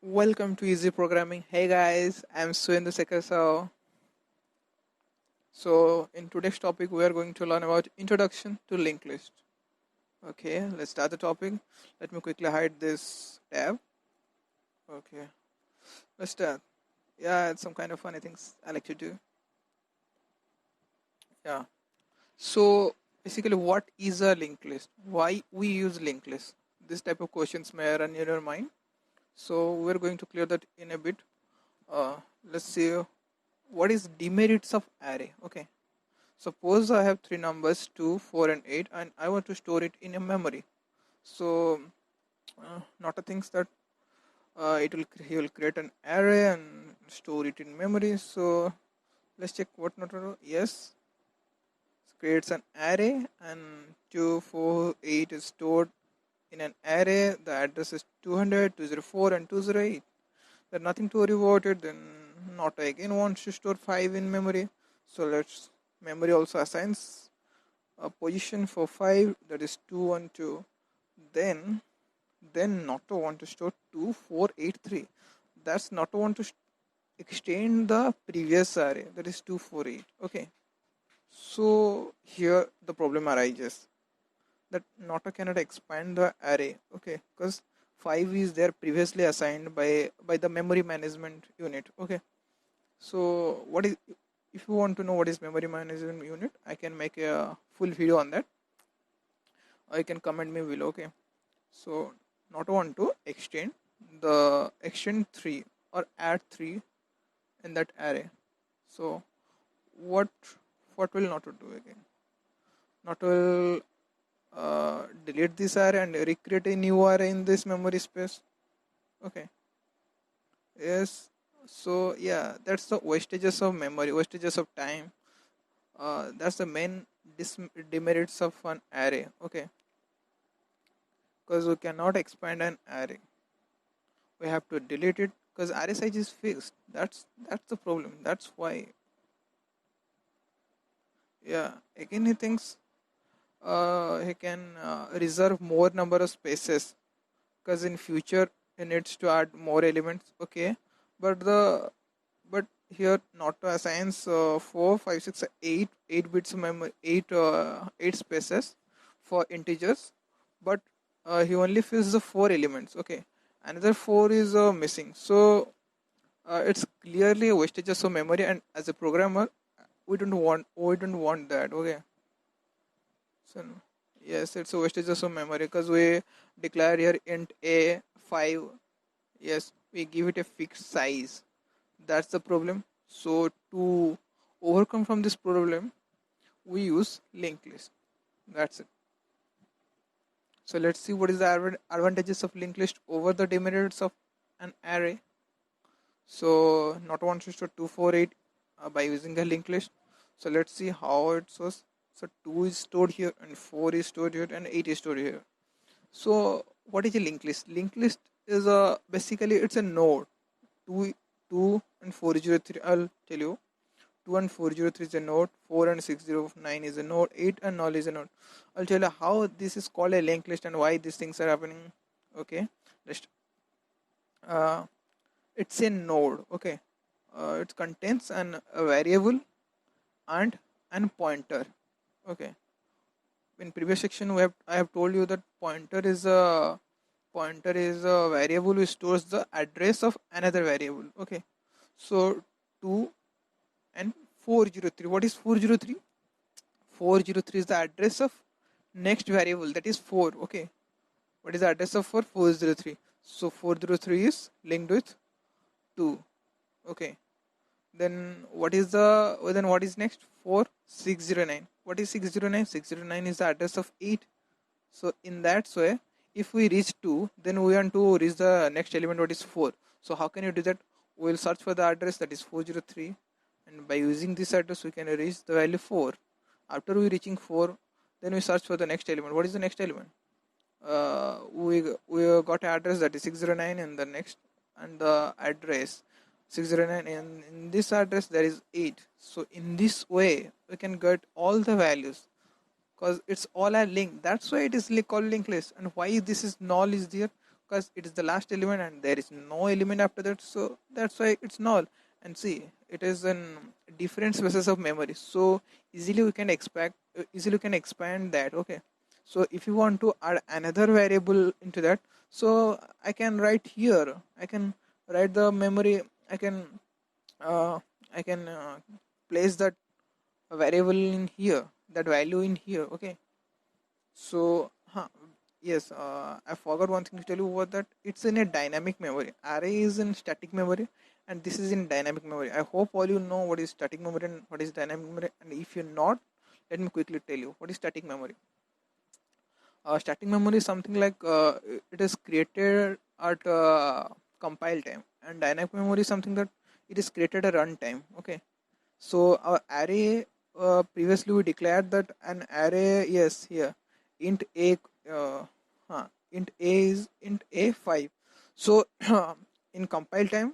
Welcome to Easy Programming. Hey guys, I'm Suendra Sekar. So in today's topic, we are going to learn about introduction to linked list. Okay, let's start the topic. Let me quickly hide this tab. Okay, let's start. Yeah, it's some kind of funny things I like to do. Yeah. So basically, what is a linked list? Why we use linked list? This type of questions may run in your mind. So we're going to clear that in a bit. Let's see what is demerits of array. Okay. Suppose I have three numbers 2, 4 and 8 and I want to store it in a memory. So not a things that he will create an array and store it in memory. So let's check what not to do. Yes, it creates an array and 2, 4, 8 is stored in an array. The address is 200, 204 and 208. There's nothing to worry about it. Then not again wants to store 5 in memory. So let's memory also assigns a position for 5, that is 212. Then not to want to store 2483. That's not to want to extend the previous array, that is 248. Okay, so here the problem arises that not cannot expand the array. Okay, because 5 is there previously assigned by the memory management unit. Okay, so what is, if you want to know what is memory management unit, I can make a full video on that, or you can comment me below. Okay, so not want to extend 3 or add 3 in that array. So what will not to do again? Not will delete this array and recreate a new array in this memory space. Okay, yes. So yeah, that's the wastages of memory, wastages of time. That's the main demerits of an array. Okay, because we cannot expand an array, we have to delete it because array size is fixed. That's the problem. That's why. Yeah, again he thinks he can reserve more number of spaces because in future he needs to add more elements. Okay, but here not to assigns 4 5 6 8 bits of memory, 8 spaces for integers, but he only fills the 4 elements. Okay, another 4 is missing. So it's clearly a wastage of memory, and as a programmer we don't want that. Okay, so yes, it's a wastage of memory because we declare here int a 5. Yes, we give it a fixed size. That's the problem. So to overcome from this problem, we use linked list. That's it. So let's see what is the advantages of linked list over the demerits of an array. So not want to store 248 by using a linked list. So let's see how it shows. So 2 is stored here and 4 is stored here and 8 is stored here. So what is a linked list? Linked list is basically it's a node. 2 and 403. I'll tell you. 2 and 403 is a node. 4 and 609 is a node. 8 and 0 is a node. I'll tell you how this is called a linked list and why these things are happening. Okay. Just it's a node. Okay. It contains a variable and pointer. Okay. In previous section I have told you that pointer is a variable which stores the address of another variable. Okay, so 2 and 403. What is 403? 403 is the address of next variable, that is 4. Okay, what is the address of 403? So 403 is linked with 2. Okay, then what is next? 4609. What is 609? 609 is the address of 8. So in that way, if we reach 2, then we want to reach the next element, what is 4. So how can you do that? We will search for the address, that is 403, and by using this address we can reach the value 4. After we reaching 4, then we search for the next element. What is the next element? We got an address, that is 609, and the next, and the address 609, and in this address there is 8. So in this way we can get all the values because it's all a link. That's why it is called linked list. And why this is null is there? because it is the last element and there is no element after that, so that's why it's null. And see, it is in different spaces of memory, so easily we can expand that. Okay, so if you want to add another variable into that, so I can write here, I can write the memory, I can uh, place that variable in here, that value in here. Okay, so yes, I forgot one thing to tell you about that. It's in a dynamic memory. Array is in static memory, and this is in dynamic memory. I hope all you know what is static memory and what is dynamic memory. And if you're not, let me quickly tell you what is static memory. Static memory is something like it is created at compile time, and dynamic memory is something that it is created at runtime. Okay, so our array, previously we declared that an array, yes, here int a, uh, int a is int a5. So in compile time,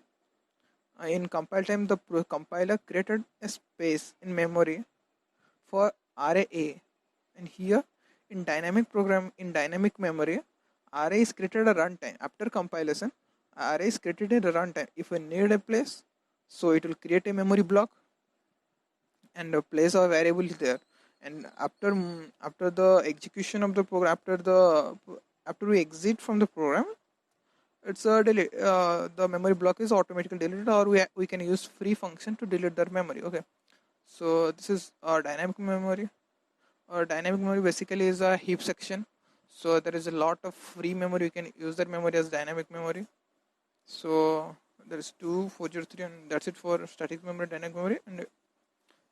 the compiler created a space in memory for array a, and here in dynamic memory, array is created at runtime. After compilation, array is created at runtime. If we need a place, so it will create a memory block and place a variable there. And after the execution of the program, after we exit from the program, it's a delete. The memory block is automatically deleted, or we can use free function to delete that memory. Okay, so this is dynamic memory. Dynamic memory basically is a heap section, so there is a lot of free memory. You can use that memory as dynamic memory. So there is 2 403, and that's it for static memory, dynamic memory. And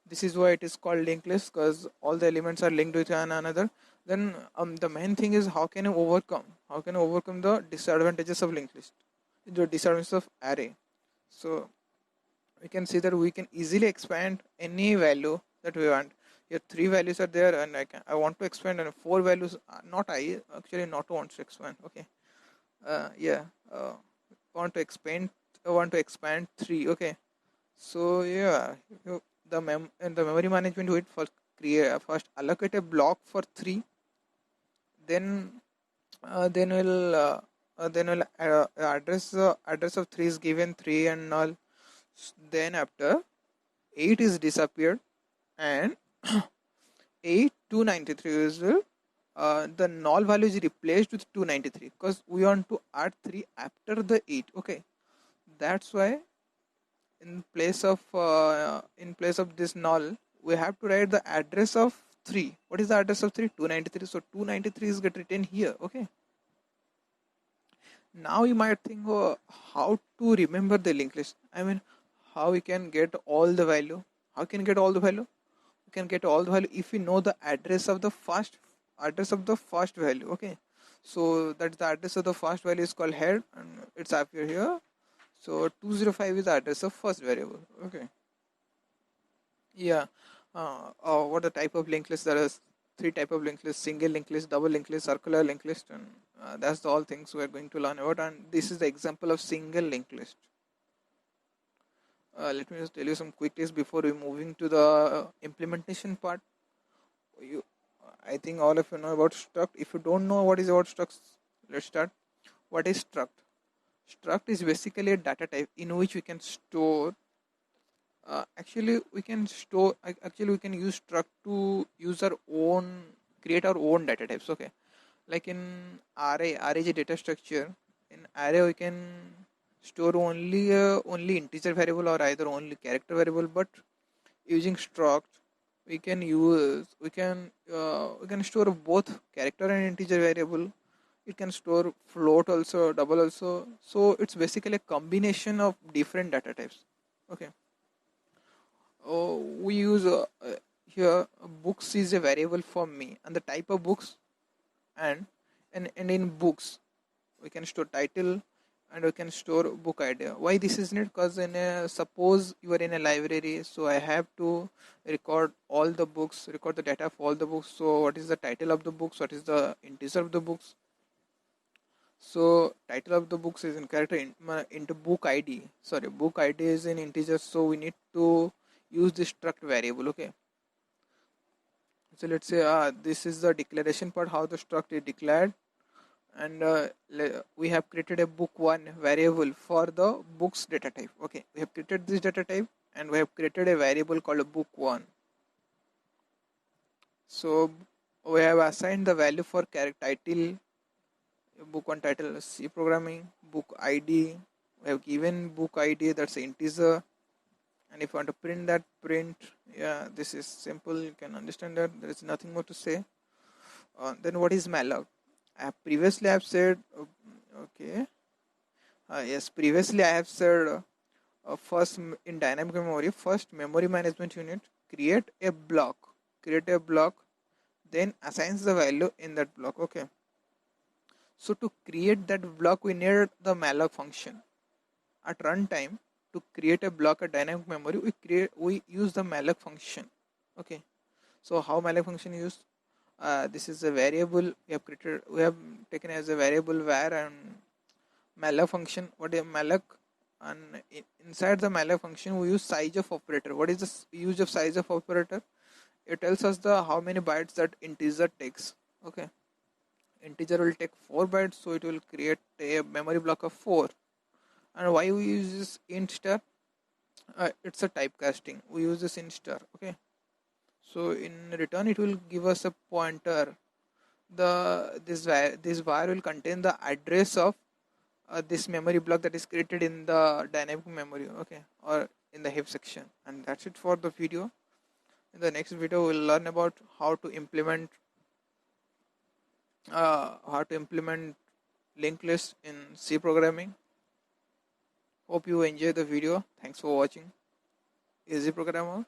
this is why it is called linked list, because all the elements are linked with one another. Then the main thing is how can you overcome the disadvantages of linked list, the disadvantages of array. So we can see that we can easily expand any value that we want. Here 3 values are there, and I want to expand, and 4 values, not I actually not want to expand. Okay, yeah, want to expand I want to expand 3. Okay, so yeah, the in the memory management, we first allocate a block for 3, then we'll address the address of 3 is given 3 and null. Then after 8 is disappeared, and 8 293 is the null value is replaced with 293, because we want to add 3 after the 8. Okay, that's why in place of this null, we have to write the address of 3. What is the address of 3? 293. So 293 is get written here. Okay, now you might think, oh, how to remember the linked list. I mean, how we can get all the value. How can get all the value? We can get all the value if we know the address of the first value. Okay, so that's the address of the first value is called head, and it's up here. So 205 is the address of first variable. Okay, yeah. What the type of linked list? There is 3 type of linked list: single linked list, double linked list, circular linked list, and that's the all things we are going to learn about. And this is the example of single linked list. Let me just tell you some quick tips before we moving to the implementation part. I think all of you know about struct. If you don't know what is about structs, let's start. What is struct? Struct is basically a data type in which we can store. Actually, we can use struct to create our own data types. Okay, like in array is a data structure. In array, we can store only integer variable or either only character variable. But using struct, we can store both character and integer variable. It can store float also, double also. So it's basically a combination of different data types. Okay. We use here books is a variable for me, and the type of books, and in books we can store title, and we can store book idea. Why this is needed? Because suppose you are in a library, so I have to record the data of all the books. So what is the title of the books? What is the integer of the books? So title of the books is in character into book ID. Sorry, book ID is in integer. So we need to use this struct variable. Okay. So let's say this is the declaration part, how the struct is declared, and we have created a book1 variable for the books data type. Okay, we have created this data type and we have created a variable called book1. So we have assigned the value for character title, book1 title C programming, book ID. We have given book ID, that's an integer, and if you want to print that, print. Yeah, this is simple, you can understand that there is nothing more to say. Then what is malloc? Previously I have said okay, yes, previously I have said first in dynamic memory, first memory management unit create a block, then assigns the value in that block. Okay, so to create that block we need the malloc function. At runtime, to create a block at dynamic memory, we use the malloc function. Okay, so how malloc function used? This is a variable we have taken as a variable var, and malloc function. What is malloc? And inside the malloc function we use size of operator. What is the use of size of operator? It tells us the how many bytes that integer takes. Okay, integer will take 4 bytes, so it will create a memory block of 4. And why we use this int star? It's a typecasting. We use this int star. Okay, so in return it will give us a pointer. This var will contain the address of this memory block that is created in the dynamic memory. Okay, or in the heap section. And that's it for the video. In the next video we'll learn about how to implement linked list in C programming. Hope you enjoy the video. Thanks for watching. Easy Programmer.